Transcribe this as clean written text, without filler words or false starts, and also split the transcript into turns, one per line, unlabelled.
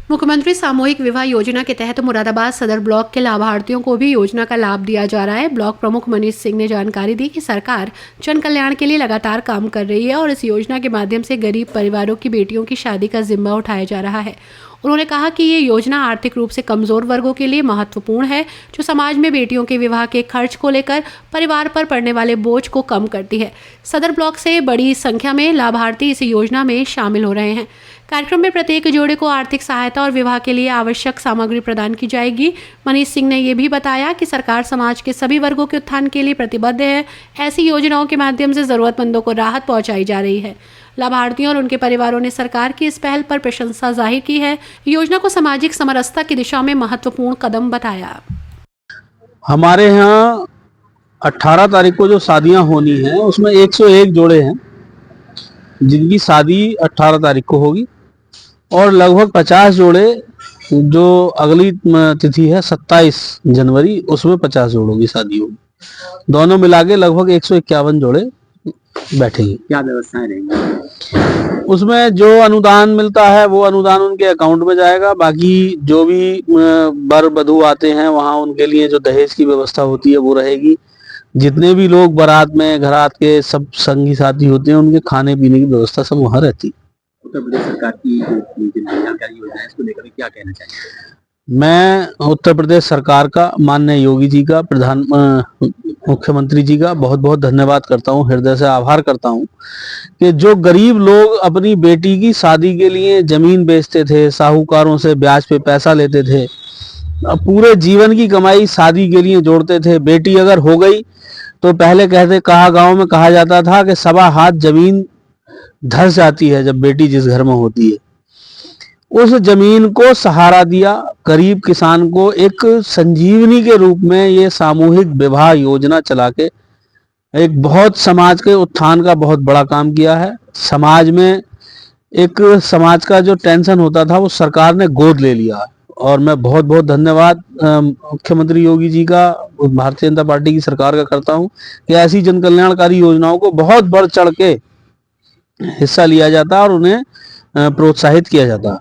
मुख्यमंत्री सामूहिक विवाह योजना के तहत मुरादाबाद सदर ब्लॉक के लाभार्थियों को भी योजना का लाभ दिया जा रहा है। ब्लॉक प्रमुख मनीष सिंह ने जानकारी दी कि सरकार जन कल्याण के लिए लगातार काम कर रही है और इस योजना के माध्यम से गरीब परिवारों की बेटियों की शादी का जिम्मा उठाया जा रहा है। उन्होंने कहा कि ये योजना आर्थिक रूप से कमजोर वर्गों के लिए महत्वपूर्ण है, जो समाज में बेटियों के विवाह के खर्च को लेकर परिवार पर पड़ने वाले बोझ को कम करती है। सदर ब्लॉक से बड़ी संख्या में लाभार्थी इस योजना में शामिल हो रहे हैं। कार्यक्रम में प्रत्येक जोड़े को आर्थिक सहायता और विवाह के लिए आवश्यक सामग्री प्रदान की जाएगी। मनीष सिंह ने यह भी बताया कि सरकार समाज के सभी वर्गों के उत्थान के लिए प्रतिबद्ध है। ऐसी योजनाओं के माध्यम से जरूरतमंदों को राहत पहुंचाई जा रही है। लाभार्थियों और उनके परिवारों ने सरकार की इस पहल पर प्रशंसा जाहिर की है। योजना को सामाजिक समरसता की दिशा में महत्वपूर्ण कदम बताया।
हमारे यहाँ 18 तारीख को जो शादियां होनी हैं उसमें 101 जोड़े हैं जिनकी शादी 18 तारीख को होगी और लगभग 50 जोड़े जो अगली तिथि है 27 जनवरी, उसमें 50 जोड़ों की शादी होगी। दोनों मिला के लगभग 151 जोड़े बैठेंगे।
क्या व्यवस्थाएं रहेंगी?
उसमें जो अनुदान मिलता है वो अनुदान उनके अकाउंट में जाएगा। बाकी जो भी वर वधू आते हैं वहां उनके लिए जो दहेज की व्यवस्था होती है वो रहेगी। जितने भी लोग बारात में घरात के सब संगी साथी होते हैं उनके खाने पीने की व्यवस्था सब वहां रहती है।
उत्तर प्रदेश सरकार की जो कल्याणकारी योजना है इसको लेकर क्या कहना चाहिए?
मैं उत्तर प्रदेश सरकार का, माननीय योगी जी का, मुख्यमंत्री जी का बहुत बहुत धन्यवाद करता हूँ, हृदय से आभार करता हूँ कि जो गरीब लोग अपनी बेटी की शादी के लिए जमीन बेचते थे, साहूकारों से ब्याज पे पैसा लेते थे, पूरे जीवन की कमाई शादी के लिए जोड़ते थे। बेटी अगर हो गई तो पहले गांव में कहा जाता था कि सवा हाथ जमीन धस जाती है जब बेटी जिस घर में होती है। उस जमीन को सहारा दिया, गरीब किसान को एक संजीवनी के रूप में ये सामूहिक विवाह योजना चला के एक बहुत समाज के उत्थान का बहुत बड़ा काम किया है। समाज में एक समाज का जो टेंशन होता था वो सरकार ने गोद ले लिया और मैं बहुत बहुत धन्यवाद मुख्यमंत्री योगी जी का, भारतीय जनता पार्टी की सरकार का करता हूं कि ऐसी जन कल्याणकारी योजनाओं को बहुत बढ़ चढ़ के हिस्सा लिया जाता और उन्हें प्रोत्साहित किया जाता।